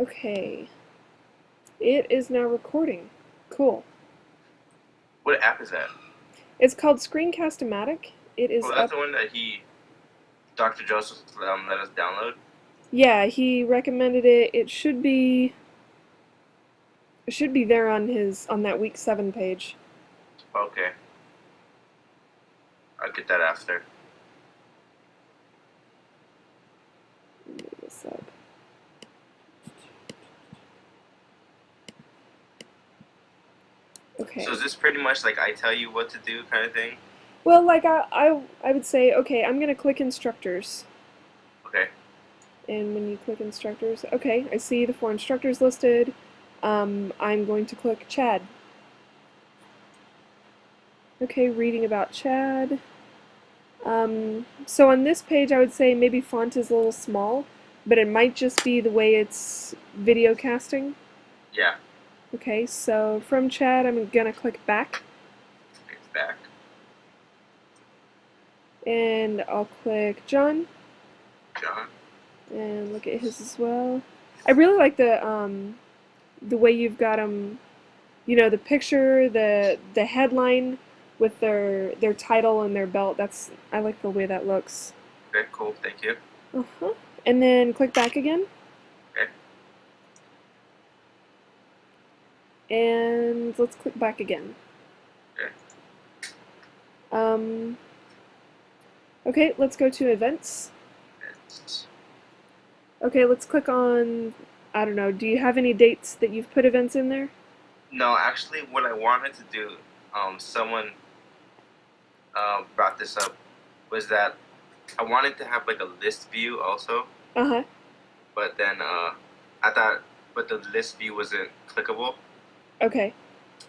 Okay. It is now recording. Cool. What app is that? It's called Screencast-O-Matic. It is Oh, that's up. the one that Dr. Joseph, let us download. Yeah, he recommended it. It should be there on that week 7 page. Okay, I'll get that after. Move this up. So Okay. is this pretty much like I tell you what to do kind of thing? Well, like I would say, okay, I'm gonna click instructors. Okay. And when you click instructors, okay, I see the 4 instructors listed. I'm going to click Chad. Okay, reading about Chad. So on this page, I would say maybe font is a little small, but it might just be the way it's video casting. Yeah, Okay, so from Chad, I'm gonna click back, it's back. and I'll click John, John. and look at his as well. I really like the way you've got them. You know, the picture, the headline with their title and their belt. I like the way that looks. Okay, cool. Thank you. Uh-huh. And then click back again. Okay. And let's click back again. Okay. Um, okay, let's go to events. It's, Okay, let's click on, I don't know, do you have any dates that you've put events in there? no, actually, what I wanted to do, someone brought this up, was that I wanted to have like a list view also, Uh-huh. but then I thought, but the list view wasn't clickable. Okay.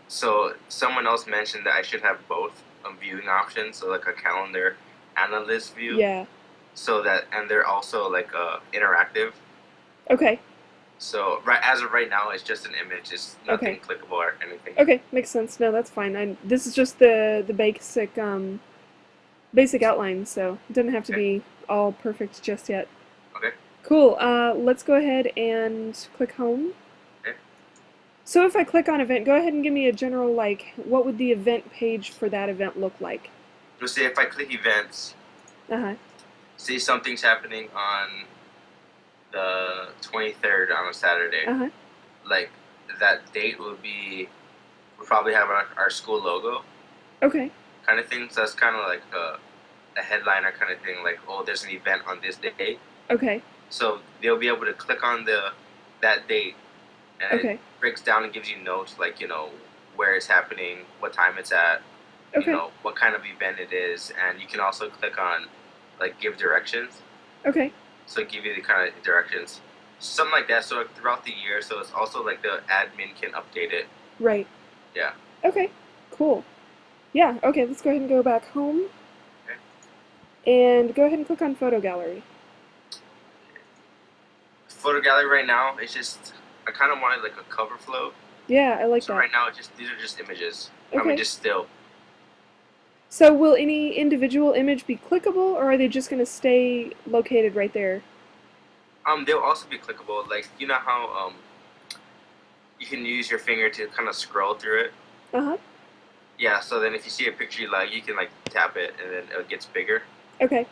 So someone else mentioned that I should have both viewing options, so like a calendar and a list view, Yeah. so that and they're also like interactive. Okay. So right as of right now, it's just an image. It's Okay. nothing clickable or anything. Okay, makes sense. No, that's fine. This is just the basic outline, so it doesn't have to Okay. be all perfect just yet. Okay. Cool. Let's go ahead and click home. Okay. So if I click on event, go ahead and give me a general, like, what would the event page for that event look like? So say if I click events, Uh-huh. see something's happening on the 23rd on a Saturday. Uh-huh. Like that date we'll probably have our school logo Okay. kind of thing. So that's kind of like a headliner kind of thing. Like, oh, there's an event on this day. Okay. So they'll be able to click on that date, and it Okay. breaks down and gives you notes like where it's happening, what time it's at, Okay. what kind of event it is, and you can also click on like give directions. Okay. So give you the kind of directions, something like that. So like, throughout the year, so it's also like the admin can update it. Right. Yeah. Okay. Cool. Yeah, okay, let's go ahead and go back home. Okay. And go ahead and click on photo gallery. Photo gallery right now, it's just I kind of wanted like a cover flow. Yeah, I like So that. right now, these are just images. I mean, Okay. just still. So will any individual image be clickable, or are they just going to stay located right there? They'll also be clickable. Like you know how you can use your finger to kind of scroll through it. Uh-huh. Yeah. So then if you see a picture you like, you can like tap it, and then it gets bigger. Okay.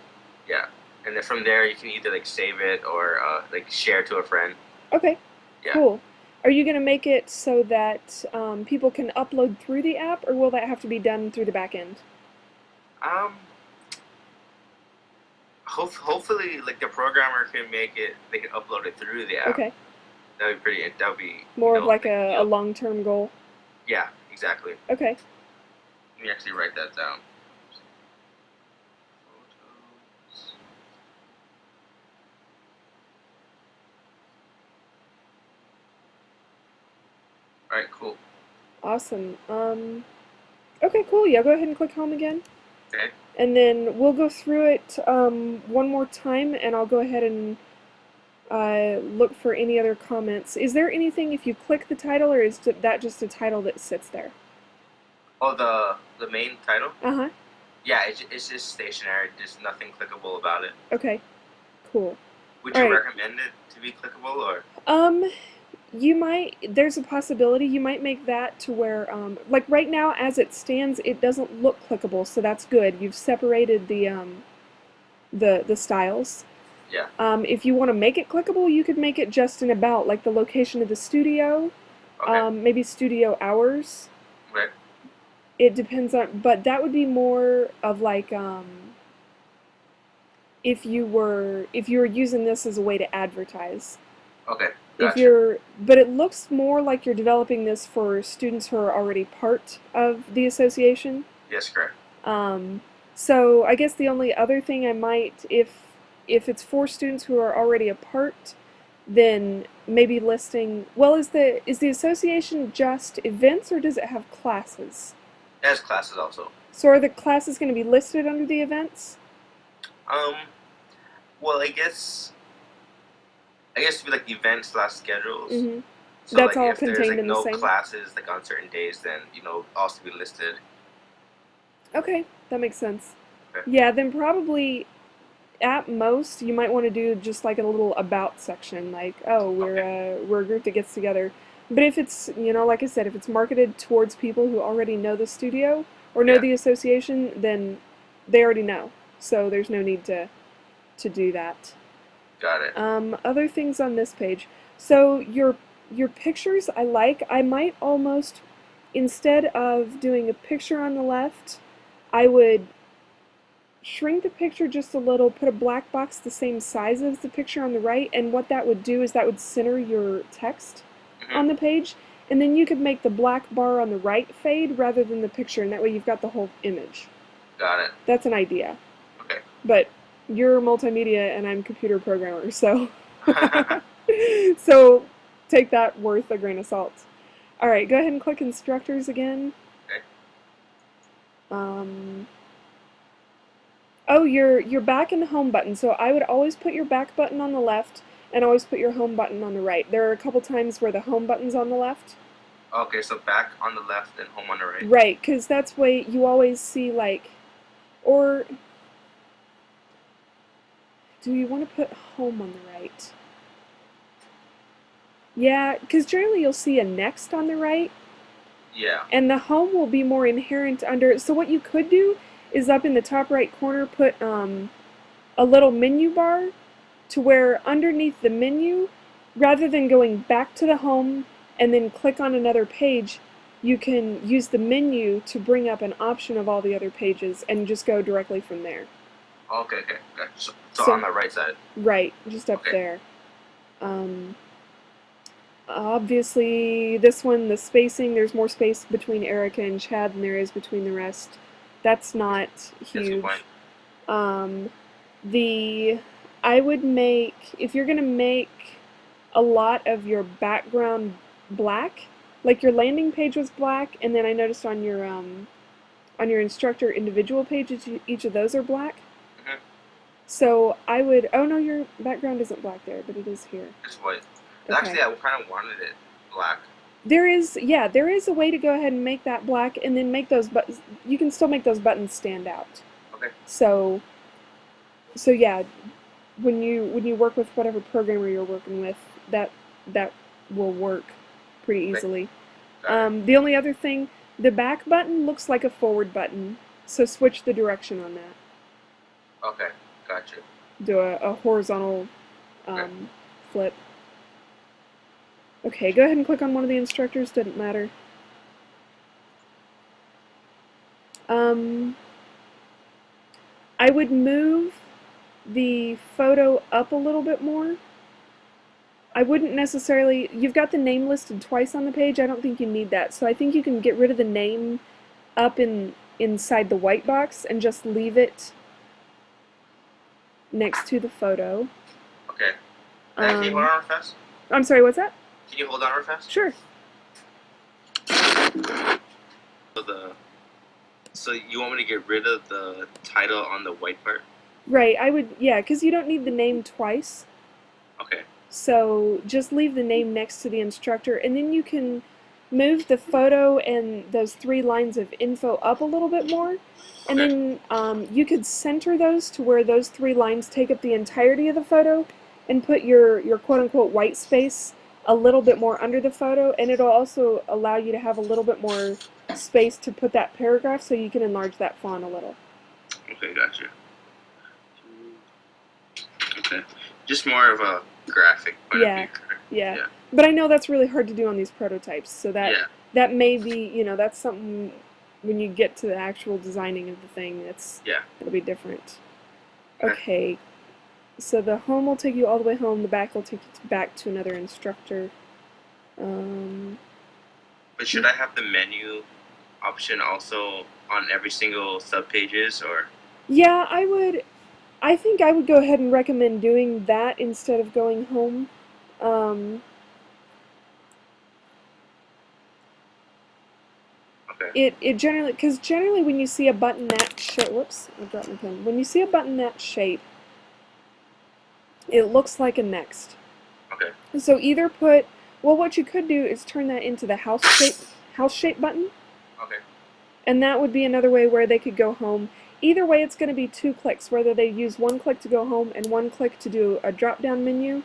Yeah. And then from there, you can either like save it or like share to a friend. Okay. Yeah. Cool. Are you going to make it so that people can upload through the app, or will that have to be done through the back end? Um. Hopefully, like the programmer can make it. They can upload it through the app. Okay. That'd be pretty. That'd be More of like big a deal. long-term goal. Yeah. Exactly. Okay. Let me actually write that down. All right. Cool. Awesome. Okay, cool. Yeah, go ahead and click home again. Okay. And then we'll go through it one more time, and I'll go ahead and look for any other comments. Is there anything if you click the title, or is that just a title that sits there? Oh, the main title. Uh-huh. Yeah, it's just stationary. There's nothing clickable about it. Okay. Cool. Would All you right. recommend it to be clickable or? Um, you might, there's a possibility you might make that to where, like right now as it stands, it doesn't look clickable, so that's good. You've separated the styles. Yeah. If you want to make it clickable, you could make it just in about, like the location of the studio, Okay. maybe studio hours. Okay. It depends on, but that would be more of like, if you were using this as a way to advertise. Okay. If Gotcha. you're, but it looks more like you're developing this for students who are already part of the association. Yes, correct. Um, so I guess the only other thing I might, if it's for students who are already a part, then maybe listing. Well, is the association just events or does it have classes? It has classes also. So are the classes going to be listed under the events? Um. Well, I guess it'd be like events slash schedules. Mm-hmm. So That's like all if there's contained like in the no same. classes like on certain days, then also be listed. Okay, that makes sense. Okay. Yeah, then probably at most you might want to do just like a little about section, like oh Okay. we're a group that gets together. But if it's like I said, if it's marketed towards people who already know the studio or know Yeah. the association, then they already know. So there's no need to do that. Got it. Other things on this page. So your pictures I like. I might almost instead of doing a picture on the left, I would shrink the picture just a little, put a black box the same size as the picture on the right, and what that would do is that would center your text Mhm. on the page, and then you could make the black bar on the right fade rather than the picture, and that way you've got the whole image. Got it. That's an idea. Okay. But you're multimedia and I'm computer programmer, so so take that worth a grain of salt. All right, go ahead and click instructors again. Okay. Oh, you're back in the home button. So I would always put your back button on the left and always put your home button on the right. There are a couple times where the home button's on the left. Okay, so back on the left and home on the right. Right, because that's way you always see like, or do you want to put home on the right? Yeah, because generally you'll see a next on the right, Yeah. and the home will be more inherent under. So what you could do is up in the top right corner put a little menu bar to where underneath the menu, rather than going back to the home and then click on another page, you can use the menu to bring up an option of all the other pages and just go directly from there. Okay. Okay. Gotcha. So So on the right side. right, just up Okay. there. Obviously, this one, the spacing, there's more space between Erica and Chad than there is between the rest. That's not That's a good huge. point. Um, the I would make, if you're gonna make a lot of your background black, like your landing page was black, and then I noticed on your instructor individual pages, each of those are black. Mhm. So I would, oh no, your background isn't black there, but it is here. It's white. Okay. Actually, I kind of wanted it black. There is, yeah, there is a way to go ahead and make that black, and then make those buttons. You can still make those buttons stand out. Okay. So yeah, when you work with whatever programmer you're working with, that will work pretty easily. Got it. The only other thing, the back button looks like a forward button, so switch the direction on that. Okay. Gotcha. Do a horizontal Okay. flip. Okay, go ahead and click on one of the instructors, doesn't matter. I would move the photo up a little bit more. I wouldn't necessarily, you've got the name listed twice on the page, I don't think you need that, so I think you can get rid of the name up inside the white box and just leave it next to the photo. Okay. Can you hold on real fast? I'm sorry, what's that? Can you hold on real fast? Sure. So you want me to get rid of the title on the white part? Right, I would, yeah, because you don't need the name twice. Okay. So just leave the name next to the instructor, and then you can move the photo and those 3 lines of info up a little bit more. And Okay. then you could center those to where those 3 lines take up the entirety of the photo, and put your quote-unquote white space a little bit more under the photo, and it'll also allow you to have a little bit more space to put that paragraph so you can enlarge that font a little. Okay, gotcha. Okay. Just more of a graphic point of view. Yeah. But I know that's really hard to do on these prototypes, so that may be, that's something when you get to the actual designing of the thing, it'll be different. Okay. So the home will take you all the way home, the back will take you back to another instructor. But should I have the menu option also on every single subpages, or? Yeah, I think I would go ahead and recommend doing that instead of going home. Okay. It generally, because generally when you see a button that shape, whoops, I dropped my pen. When you see a button that shape, it looks like a next. Okay. So either put, well, what you could do is turn that into the house shape button. Okay. And that would be another way where they could go home. Either way, it's going to be 2 clicks, whether they use 1 click to go home and 1 click to do a drop-down menu.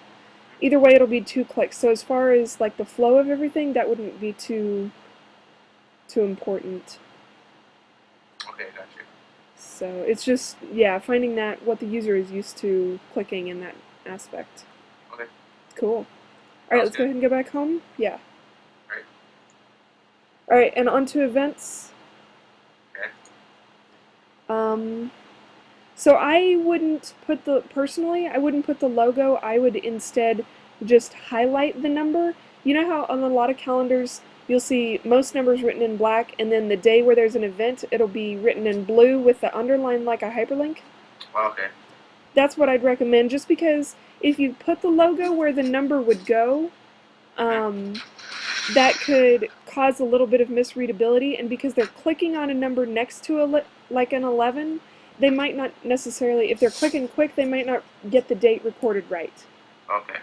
Either way, it'll be 2 clicks. So as far as like the flow of everything, that wouldn't be too important. Okay, gotcha. So it's just, finding that what the user is used to clicking in that aspect. Okay. Cool. Alright, let's go ahead and go back home. Yeah. Alright. Alright, and on to events. Okay. So I wouldn't put personally, I wouldn't put the logo. I would instead just highlight the number. You know how on a lot of calendars, you'll see most numbers written in black, and then the day where there's an event, it'll be written in blue with the underline like a hyperlink? Okay. That's what I'd recommend, just because if you put the logo where the number would go, that could cause a little bit of misreadability, and because they're clicking on a number next to like an 11, they might not necessarily, if they're clicking quick, they might not get the date recorded right. Okay.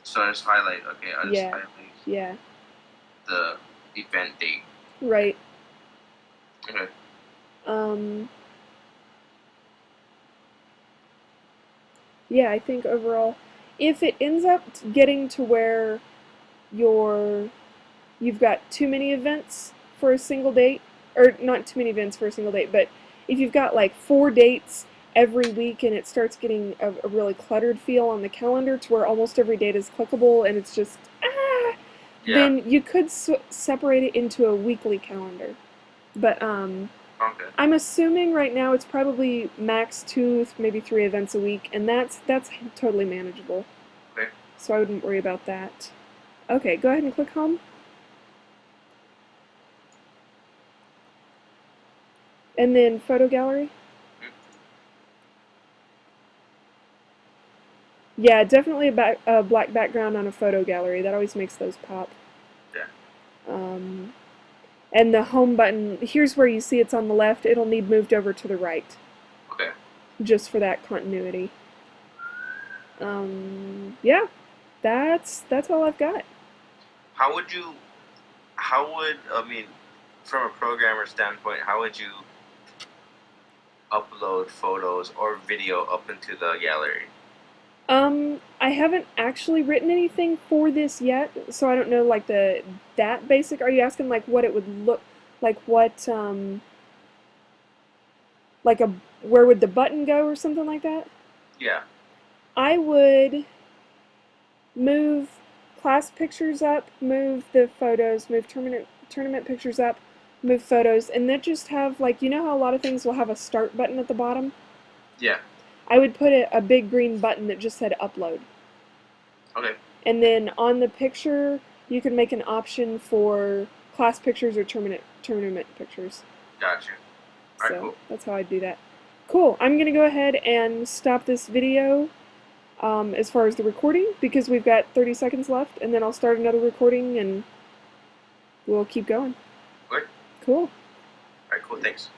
So I just highlight, Yeah. The event date. Right. Okay. Yeah, I think overall, if it ends up getting to where you've got too many events for a single date, or not too many events for a single date, but if you've got like 4 dates every week and it starts getting a really cluttered feel on the calendar to where almost every date is clickable and it's just, then you could separate it into a weekly calendar. But okay. I'm assuming right now it's probably max 2, maybe 3 events a week, and that's totally manageable. Okay. So I wouldn't worry about that. Okay, go ahead and click home. And then photo gallery. Yeah, definitely a black background on a photo gallery. That always makes those pop. Yeah. And the home button, here's where you see it's on the left. It'll need moved over to the right. Okay. Just for that continuity. Yeah, that's all I've got. How would, from a programmer standpoint, how would you upload photos or video up into the gallery? I haven't actually written anything for this yet, so I don't know like that basic. Are you asking like what it would look like, what like where would the button go or something like that? Yeah. I would move class pictures up, move the photos, move tournament pictures up, move photos, and then just have like, you know how a lot of things will have a start button at the bottom? Yeah. I would put a big green button that just said upload. Okay. And then on the picture, you can make an option for class pictures or tournament pictures. Gotcha. All right, cool. That's how I'd do that. Cool. I'm going to go ahead and stop this video as far as the recording because we've got 30 seconds left, and then I'll start another recording and we'll keep going. Good. Cool. All right, cool. Thanks.